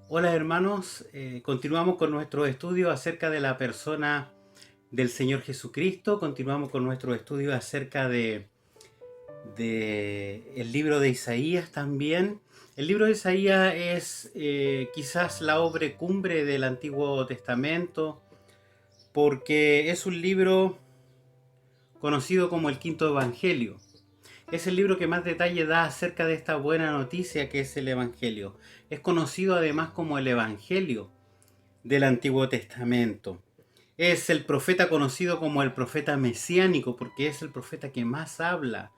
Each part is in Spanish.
Hola hermanos, continuamos con nuestro estudio acerca de la persona del Señor Jesucristo, continuamos con nuestro estudio acerca de el libro de Isaías también. El libro de Isaías es quizás la obra cumbre del Antiguo Testamento, porque es un libro conocido como el Quinto Evangelio. Es el libro que más detalle da acerca de esta buena noticia que es el Evangelio. Es conocido además como el Evangelio del Antiguo Testamento. Es el profeta conocido como el profeta mesiánico porque es el profeta que más habla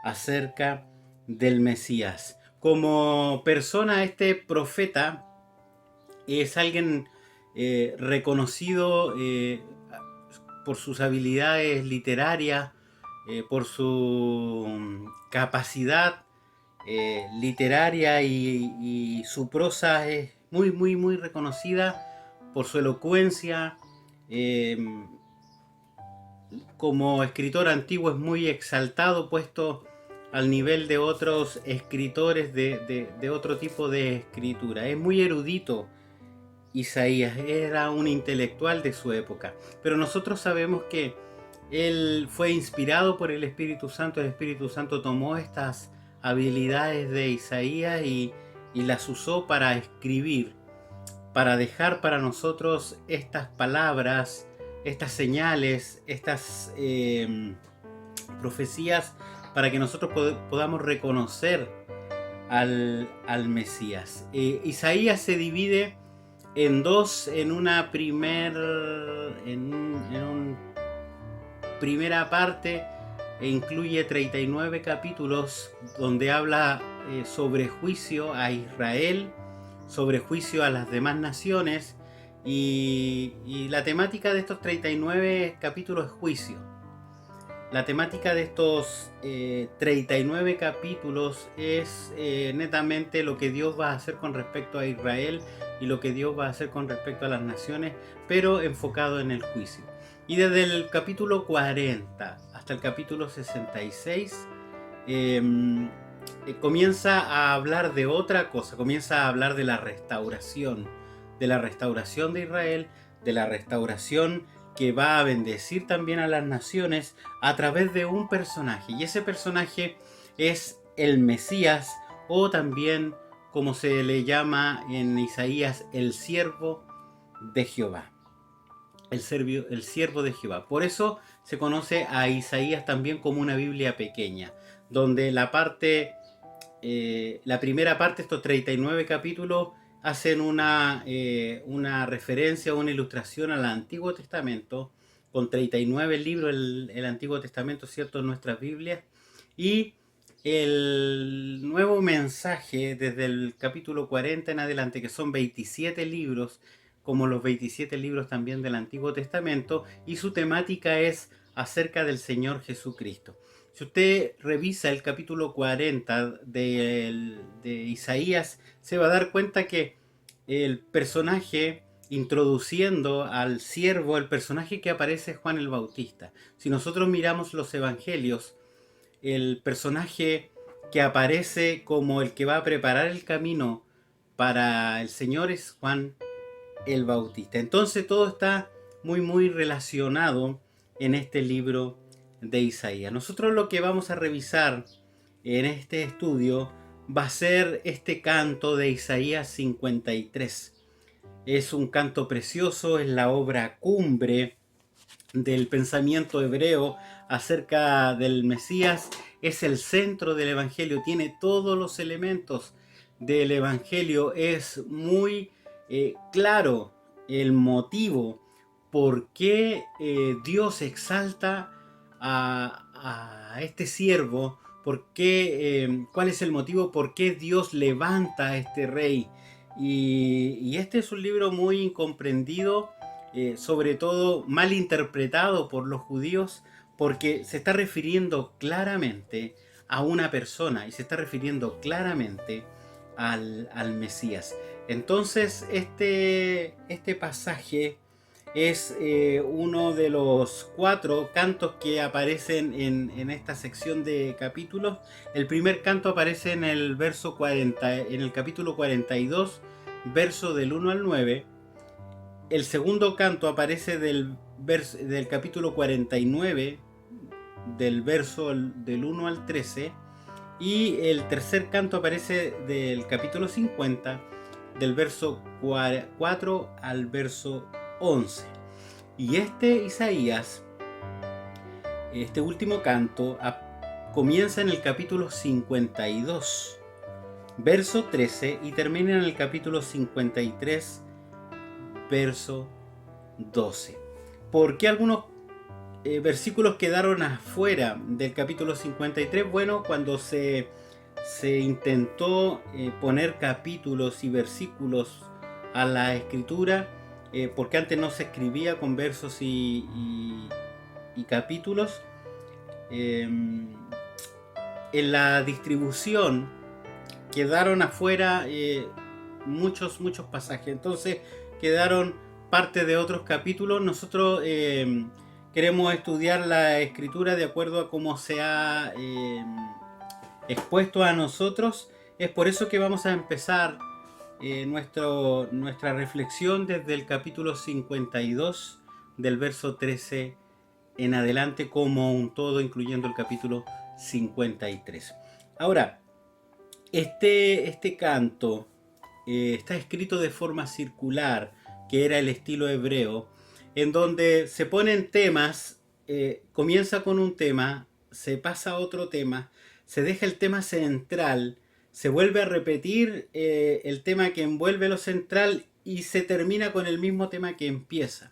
acerca del Mesías. Como persona, este profeta es alguien reconocido por sus habilidades literarias, por su capacidad literaria y su prosa es muy reconocida por su elocuencia. eh, Como escritor antiguo es muy exaltado, puesto al nivel de otros escritores de otro tipo de escritura. Es muy erudito. Isaías era un intelectual de su época, pero nosotros sabemos que él fue inspirado por el Espíritu Santo. El Espíritu Santo tomó estas habilidades de Isaías y las usó para escribir, para dejar para nosotros estas palabras, estas señales, estas profecías, para que nosotros podamos reconocer al Mesías. Isaías se divide en dos, en una primera parte incluye 39 capítulos donde habla sobre juicio a Israel, sobre juicio a las demás naciones y la temática de estos 39 capítulos es juicio. La temática de estos 39 capítulos es netamente lo que Dios va a hacer con respecto a Israel y lo que Dios va a hacer con respecto a las naciones, pero enfocado en el juicio. Y desde el capítulo 40 hasta el capítulo 66 eh, comienza a hablar de otra cosa, comienza a hablar de la restauración de Israel, de la restauración que va a bendecir también a las naciones a través de un personaje. Y ese personaje es el Mesías, o también, como se le llama en Isaías, el siervo de Jehová. El siervo de Jehová. Por eso se conoce a Isaías también como una Biblia pequeña, donde la primera parte, estos 39 capítulos, hacen una referencia, una ilustración al Antiguo Testamento, con 39 libros el Antiguo Testamento, ¿cierto?, en nuestras Biblias, y el nuevo mensaje desde el capítulo 40 en adelante, que son 27 libros, como los 27 libros también del Antiguo Testamento, y su temática es acerca del Señor Jesucristo. Si usted revisa el capítulo 40 de Isaías, se va a dar cuenta que el personaje introduciendo al siervo, el personaje que aparece es Juan el Bautista. Si nosotros miramos los evangelios, el personaje que aparece como el que va a preparar el camino para el Señor es Juan el Bautista. Entonces todo está muy relacionado en este libro de Isaías. Nosotros lo que vamos a revisar en este estudio va a ser este canto de Isaías 53. Es un canto precioso, es la obra cumbre del pensamiento hebreo acerca del Mesías, es el centro del Evangelio, tiene todos los elementos del Evangelio, es muy claro el motivo por qué Dios exalta a este siervo, cuál es el motivo por qué Dios levanta a este rey. Y este es un libro muy incomprendido, sobre todo mal interpretado por los judíos, porque se está refiriendo claramente a una persona y se está refiriendo claramente al Mesías. Entonces este pasaje es uno de los 4 cantos que aparecen en esta sección de capítulos. El primer canto aparece en el verso 40, en el capítulo 42, verso del 1 al 9. El segundo canto aparece del capítulo 49, del verso del 1 al 13. Y el tercer canto aparece del capítulo 50, del verso 4 al verso 11. Y Isaías, este último canto, comienza en el capítulo 52, verso 13, y termina en el capítulo 53, verso 12. ¿Por qué algunos versículos quedaron afuera del capítulo 53? Bueno, cuando se intentó poner capítulos y versículos a la escritura, porque antes no se escribía con versos y capítulos, en la distribución quedaron afuera muchos pasajes, entonces quedaron parte de otros capítulos. Nosotros queremos estudiar la escritura de acuerdo a cómo se ha expuesto a nosotros. Es por eso que vamos a empezar nuestra reflexión desde el capítulo 52, del verso 13 en adelante, como un todo, incluyendo el capítulo 53. Ahora, este canto está escrito de forma circular, que era el estilo hebreo, en donde se ponen temas, comienza con un tema, se pasa a otro tema, se deja el tema central, se vuelve a repetir el tema que envuelve lo central y se termina con el mismo tema que empieza.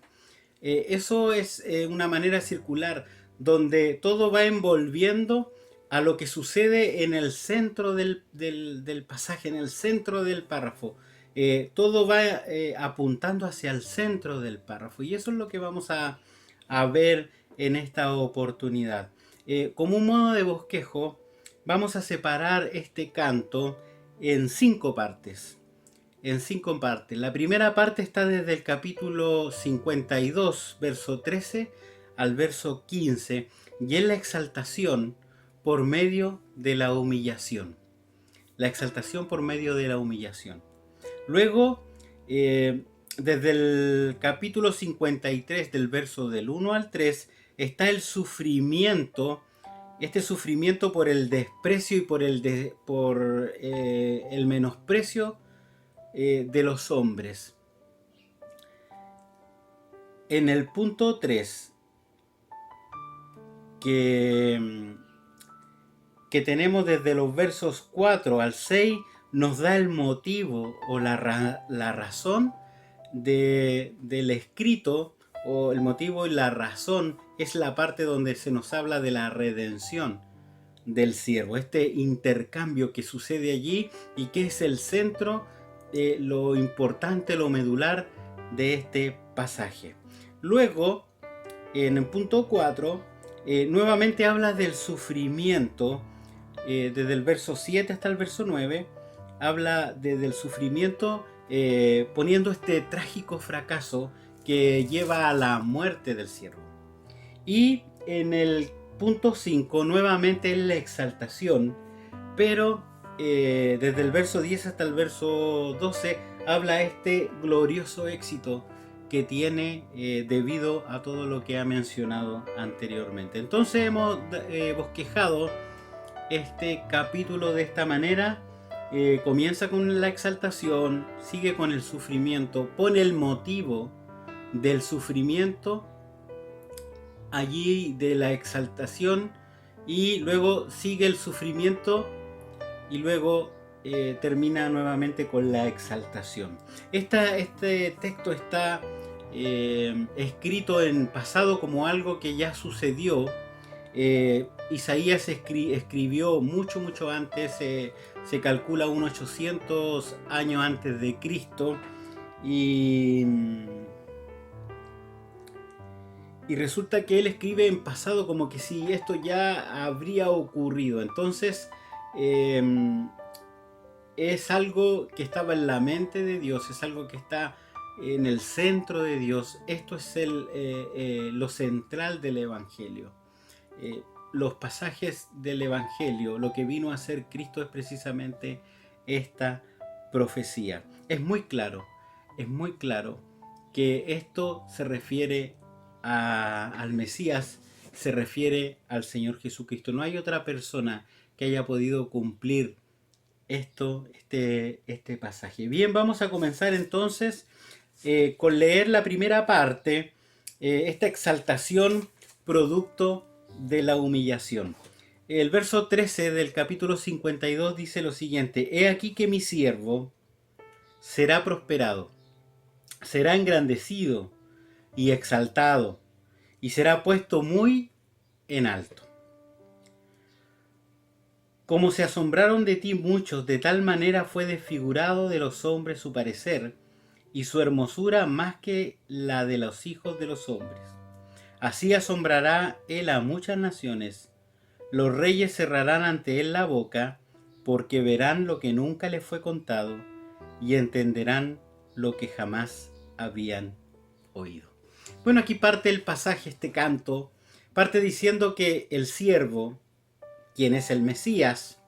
Eso es una manera circular, donde todo va envolviendo a lo que sucede en el centro del pasaje, en el centro del párrafo. Todo va apuntando hacia el centro del párrafo, y eso es lo que vamos a ver en esta oportunidad. Como un modo de bosquejo, vamos a separar este canto en 5 partes. La primera parte está desde el capítulo 52, verso 13 al verso 15, y es la exaltación por medio de la humillación. La exaltación por medio de la humillación. Luego, desde el capítulo 53, del verso del 1 al 3, está el sufrimiento. Este sufrimiento por el desprecio y por el menosprecio de los hombres. En el punto 3, que tenemos desde los versos 4 al 6, nos da el motivo o la razón del escrito, o el motivo y la razón es la parte donde se nos habla de la redención del siervo, este intercambio que sucede allí y que es el centro, lo importante, lo medular de este pasaje. Luego, en el punto 4, nuevamente habla del sufrimiento, desde el verso 7 hasta el verso 9, habla del sufrimiento, poniendo este trágico fracaso que lleva a la muerte del siervo. Y en el punto 5, nuevamente es la exaltación, pero desde el verso 10 hasta el verso 12 habla este glorioso éxito que tiene debido a todo lo que ha mencionado anteriormente. Entonces hemos bosquejado este capítulo de esta manera. Comienza con la exaltación, sigue con el sufrimiento, pone el motivo del sufrimiento allí, de la exaltación, y luego sigue el sufrimiento y luego termina nuevamente con la exaltación. Este texto está escrito en pasado como algo que ya sucedió. Isaías escribió mucho antes, se calcula unos 800 años antes de Cristo, y resulta que él escribe en pasado como que si esto ya habría ocurrido. Entonces es algo que estaba en la mente de Dios, es algo que está en el centro de Dios. Esto es lo central del Evangelio. Los pasajes del Evangelio, lo que vino a hacer Cristo es precisamente esta profecía. es muy claro que esto se refiere al Mesías, se refiere al Señor Jesucristo. No hay otra persona que haya podido cumplir este pasaje. Bien, vamos a comenzar entonces con leer la primera parte, esta exaltación producto de la humillación. El verso 13 del capítulo 52 dice lo siguiente: He aquí que mi siervo será prosperado, será engrandecido y exaltado, y será puesto muy en alto. Como se asombraron de ti muchos, de tal manera fue desfigurado de los hombres su parecer, y su hermosura más que la de los hijos de los hombres. Así asombrará él a muchas naciones. Los reyes cerrarán ante él la boca, porque verán lo que nunca les fue contado, y entenderán lo que jamás habían oído. Bueno, aquí parte el pasaje, este canto, parte diciendo que el siervo, quien es el Mesías,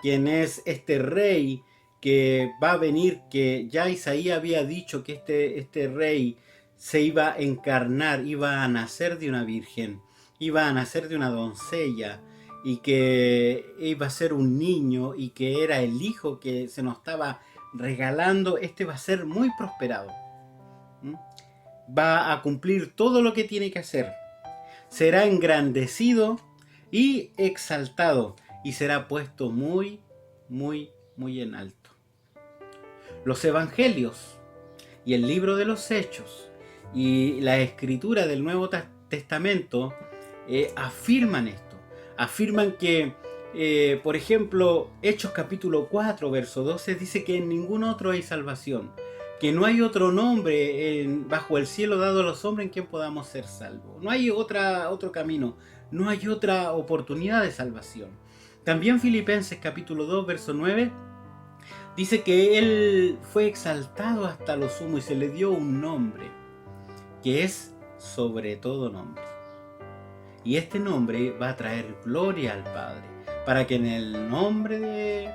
quien es este rey que va a venir, que ya Isaías había dicho que este rey se iba a encarnar, iba a nacer de una virgen, iba a nacer de una doncella, y que iba a ser un niño, y que era el hijo que se nos estaba regalando. Este va a ser muy prosperado. Va a cumplir todo lo que tiene que hacer. Será engrandecido y exaltado, y será puesto muy, muy, muy en alto. Los evangelios y el libro de los Hechos y la escritura del Nuevo Testamento afirman esto. Afirman que, por ejemplo, Hechos capítulo 4, verso 12, dice que en ningún otro hay salvación, que no hay otro nombre bajo el cielo dado a los hombres en quien podamos ser salvos. No hay otro camino, no hay otra oportunidad de salvación. También Filipenses capítulo 2, verso 9, dice que él fue exaltado hasta lo sumo y se le dio un nombre que es sobre todo nombre. Y este nombre va a traer gloria al Padre, para que en el nombre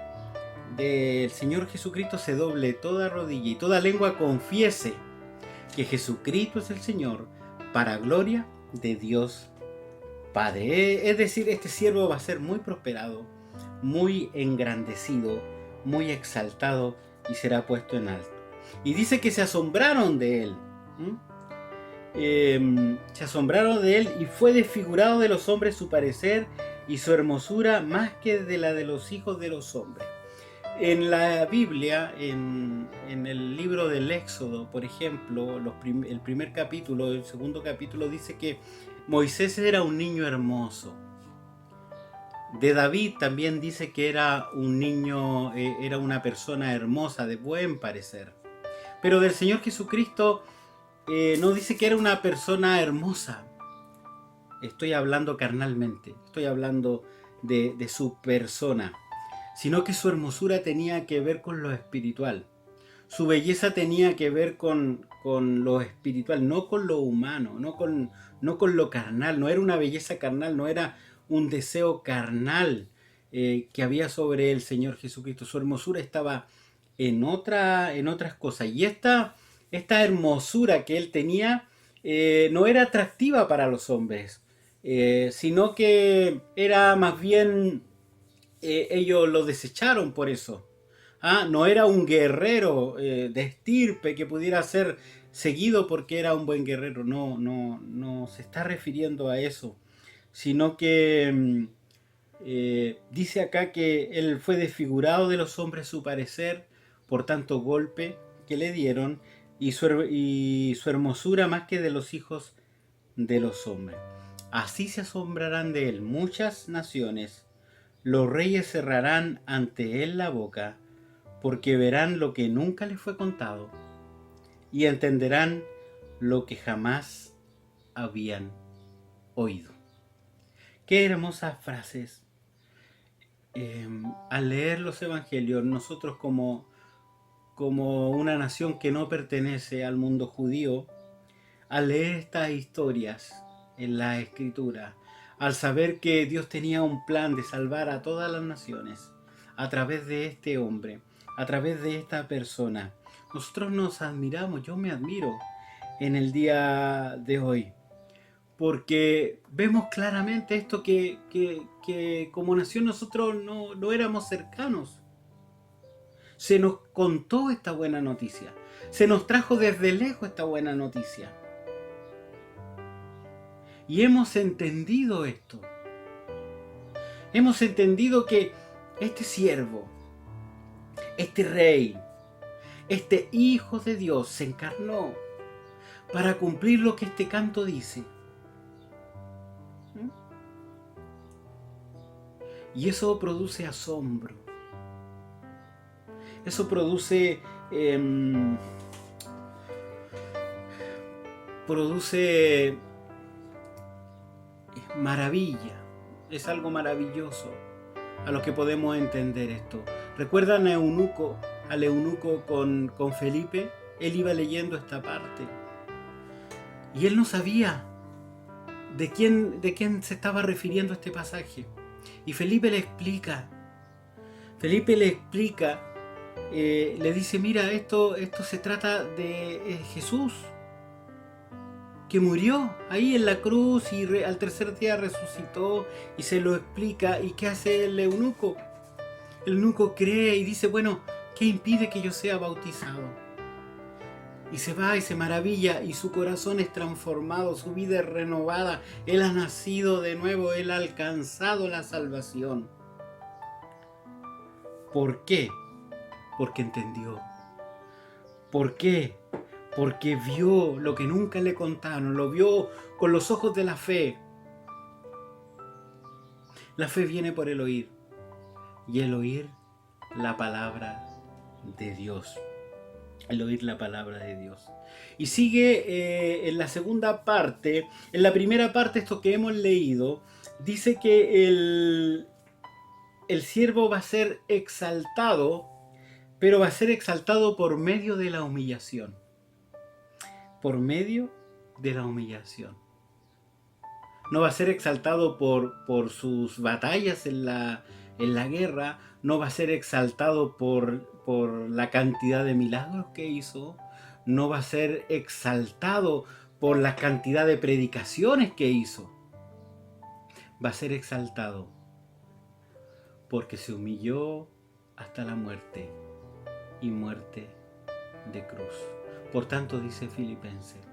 del Señor Jesucristo se doble toda rodilla y toda lengua confiese que Jesucristo es el Señor, para gloria de Dios Padre. Es decir, este siervo va a ser muy prosperado, muy engrandecido, muy exaltado, y será puesto en alto. Y dice que se asombraron de él. Se asombraron de él, y fue desfigurado de los hombres su parecer, y su hermosura más que de la de los hijos de los hombres. En la Biblia, en el libro del Éxodo, por ejemplo, el primer capítulo, el segundo capítulo, dice que Moisés era un niño hermoso. De David también dice que era un niño, era una persona hermosa, de buen parecer. Pero del Señor Jesucristo no dice que era una persona hermosa. Estoy hablando carnalmente, estoy hablando de su persona, sino que su hermosura tenía que ver con lo espiritual. Su belleza tenía que ver con lo espiritual, no con lo humano, no con lo carnal. No era una belleza carnal, no era un deseo carnal que había sobre el Señor Jesucristo. Su hermosura estaba en otras cosas. Y esta hermosura que él tenía no era atractiva para los hombres, sino que era más bien, ellos lo desecharon por eso. No era un guerrero de estirpe que pudiera ser seguido porque era un buen guerrero. No se está refiriendo a eso, sino que dice acá que él fue desfigurado de los hombres su parecer por tanto golpe que le dieron, y su hermosura más que de los hijos de los hombres. Así se asombrarán de él muchas naciones, los reyes cerrarán ante él la boca, porque verán lo que nunca les fue contado, y entenderán lo que jamás habían oído. Qué hermosas frases. Al leer los evangelios, nosotros como una nación que no pertenece al mundo judío, al leer estas historias en la Escritura, al saber que Dios tenía un plan de salvar a todas las naciones a través de este hombre, a través de esta persona, Nosotros nos admiramos, yo me admiro en el día de hoy, porque vemos claramente esto que como nación nosotros no éramos cercanos. Se nos contó esta buena noticia, se nos trajo desde lejos esta buena noticia. Y hemos entendido esto. Hemos entendido que este siervo, este rey, este hijo de Dios se encarnó para cumplir lo que este canto dice. Y eso produce asombro. Eso produce maravilla. Es algo maravilloso a lo que podemos entender esto. ¿Recuerdan al eunuco con Felipe? Él iba leyendo esta parte y él no sabía de quién se estaba refiriendo este pasaje. Y Felipe le explica, le dice, mira, esto se trata de Jesús, que murió ahí en la cruz y al tercer día resucitó, y se lo explica. ¿Y qué hace el eunuco? El eunuco cree y dice, bueno, ¿qué impide que yo sea bautizado? Y se va y se maravilla, y su corazón es transformado, su vida es renovada, él ha nacido de nuevo, él ha alcanzado la salvación. ¿Por qué? Porque entendió. ¿Por qué? Porque vio lo que nunca le contaron, lo vio con los ojos de la fe. La fe viene por el oír, y el oír la palabra de Dios. El oír la palabra de Dios. Y sigue en la segunda parte. En la primera parte, esto que hemos leído, dice que el siervo va a ser exaltado, pero va a ser exaltado por medio de la humillación. Por medio de la humillación. No va a ser exaltado por sus batallas en la guerra, no va a ser exaltado por la cantidad de milagros que hizo, no va a ser exaltado por la cantidad de predicaciones que hizo. Va a ser exaltado porque se humilló hasta la muerte, y muerte de cruz. Por tanto, dice Filipenses,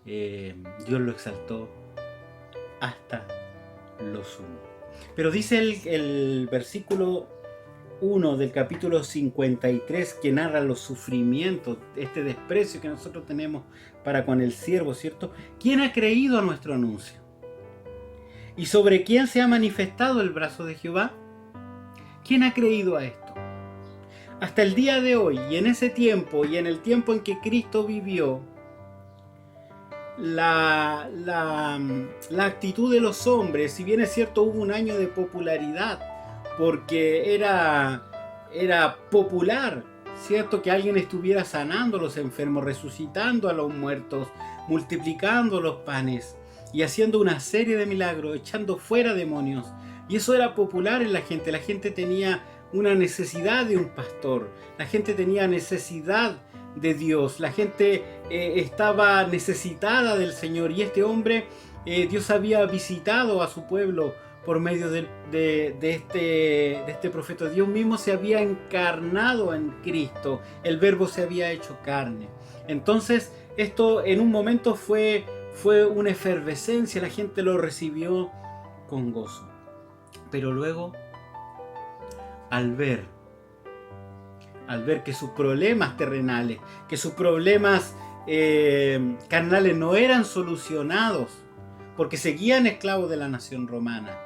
Dios lo exaltó hasta lo sumo. Pero dice el versículo 1 del capítulo 53, que narra los sufrimientos, este desprecio que nosotros tenemos para con el siervo, ¿cierto? ¿Quién ha creído a nuestro anuncio? ¿Y sobre quién se ha manifestado el brazo de Jehová? ¿Quién ha creído a esto? Hasta el día de hoy, y en ese tiempo, y en el tiempo en que Cristo vivió, la actitud de los hombres, si bien es cierto hubo un año de popularidad, porque era popular, cierto, que alguien estuviera sanando a los enfermos, resucitando a los muertos, multiplicando los panes y haciendo una serie de milagros, echando fuera demonios, y eso era popular en la gente tenía una necesidad de un pastor, la gente tenía necesidad de Dios, la gente estaba necesitada del Señor, y este hombre, Dios había visitado a su pueblo por medio de este profeta. Dios mismo se había encarnado en Cristo, el Verbo se había hecho carne. Entonces esto en un momento fue una efervescencia, la gente lo recibió con gozo. Pero luego, al ver que sus problemas terrenales, que sus problemas carnales no eran solucionados, porque seguían esclavos de la nación romana,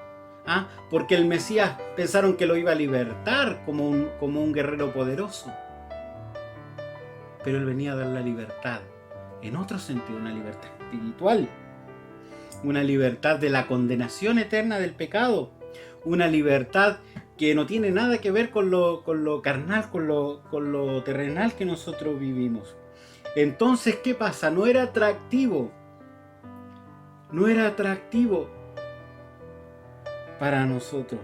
porque el Mesías pensaron que lo iba a libertar como un guerrero poderoso, pero él venía a dar la libertad en otro sentido, una libertad espiritual, una libertad de la condenación eterna del pecado, una libertad que no tiene nada que ver con lo carnal, con lo terrenal que nosotros vivimos. Entonces, ¿qué pasa? No era atractivo para nosotros.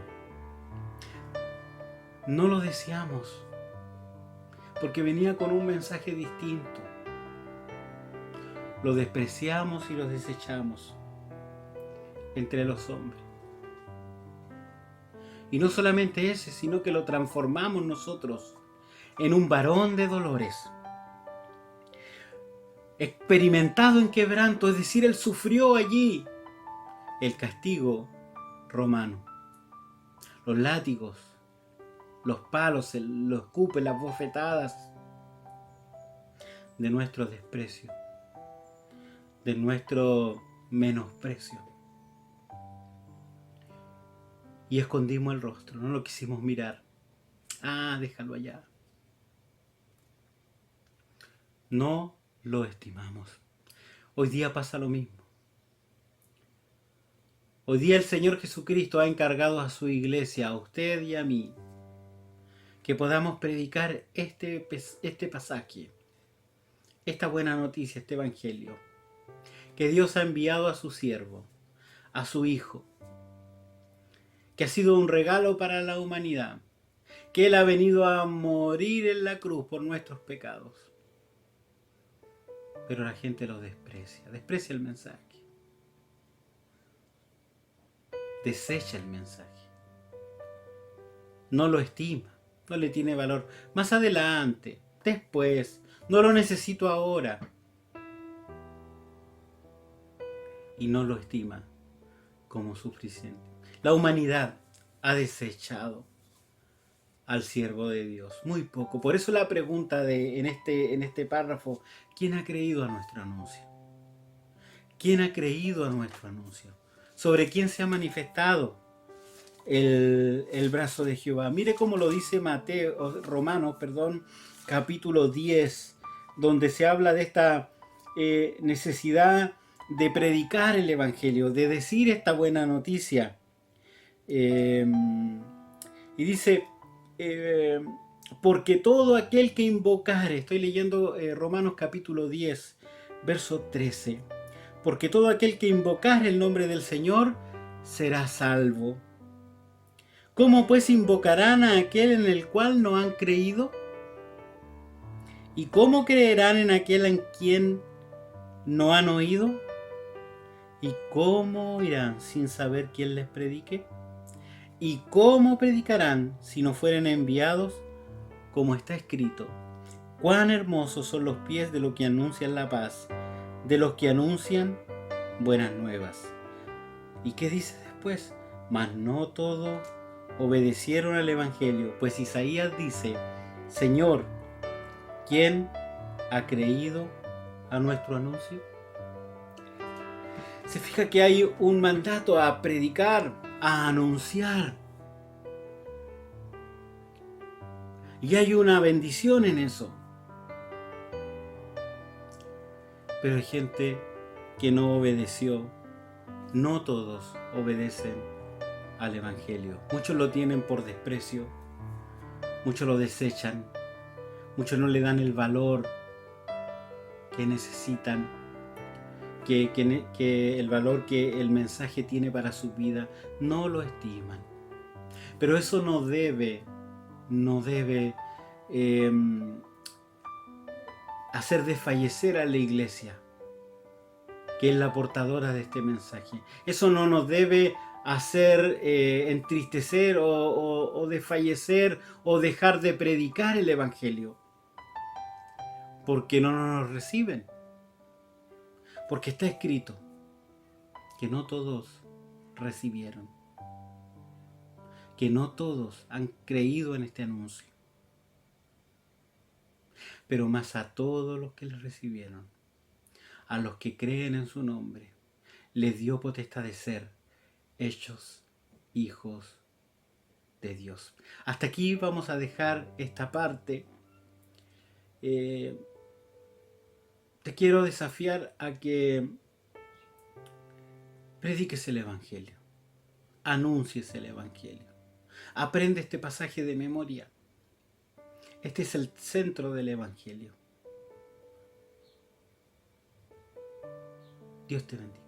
No lo deseamos, porque venía con un mensaje distinto. Lo despreciamos y lo desechamos entre los hombres. Y no solamente ese, sino que lo transformamos nosotros en un varón de dolores, experimentado en quebranto, es decir, él sufrió allí el castigo romano, los látigos, los palos, los escupes, las bofetadas de nuestro desprecio, de nuestro menosprecio. Y escondimos el rostro, no lo quisimos mirar. Ah, déjalo allá. No lo estimamos. Hoy día pasa lo mismo. Hoy día el Señor Jesucristo ha encargado a su iglesia, a usted y a mí, que podamos predicar este pasaje, esta buena noticia, este evangelio, que Dios ha enviado a su siervo, a su Hijo, que ha sido un regalo para la humanidad, que Él ha venido a morir en la cruz por nuestros pecados. Pero la gente lo desprecia el mensaje, desecha el mensaje, no lo estima, no le tiene valor. Más adelante, después, no lo necesito ahora. Y no lo estima como suficiente. La humanidad ha desechado al siervo de Dios, muy poco. Por eso la pregunta en este párrafo: ¿quién ha creído a nuestro anuncio? ¿Quién ha creído a nuestro anuncio? ¿Sobre quién se ha manifestado el brazo de Jehová? Mire cómo lo dice Romanos, capítulo 10, donde se habla de esta necesidad de predicar el evangelio, de decir esta buena noticia. Y dice, porque todo aquel que invocare, estoy leyendo Romanos capítulo 10, verso 13, porque todo aquel que invocare el nombre del Señor será salvo. ¿Cómo pues invocarán a aquel en el cual no han creído? ¿Y cómo creerán en aquel en quien no han oído? ¿Y cómo irán sin saber quién les predique? ¿Y cómo predicarán si no fueren enviados? Como está escrito: cuán hermosos son los pies de los que anuncian la paz, de los que anuncian buenas nuevas. ¿Y qué dice después? Mas no todos obedecieron al evangelio, pues Isaías dice: Señor, ¿quién ha creído a nuestro anuncio? Se fija que hay un mandato a predicar, a anunciar. Y hay una bendición en eso. Pero hay gente que no obedeció. No todos obedecen al evangelio. Muchos lo tienen por desprecio. Muchos lo desechan. Muchos no le dan el valor que necesitan. Que el valor que el mensaje tiene para su vida, no lo estiman. Pero eso no debe hacer desfallecer a la iglesia, que es la portadora de este mensaje. Eso no nos debe hacer entristecer o desfallecer o dejar de predicar el evangelio, porque no nos reciben. Porque está escrito que no todos recibieron, que no todos han creído en este anuncio, pero más a todos los que le recibieron, a los que creen en su nombre, les dio potestad de ser hechos hijos de Dios. Hasta aquí vamos a dejar esta parte. Te quiero desafiar a que prediques el evangelio, anuncies el evangelio, aprende este pasaje de memoria. Este es el centro del evangelio. Dios te bendiga.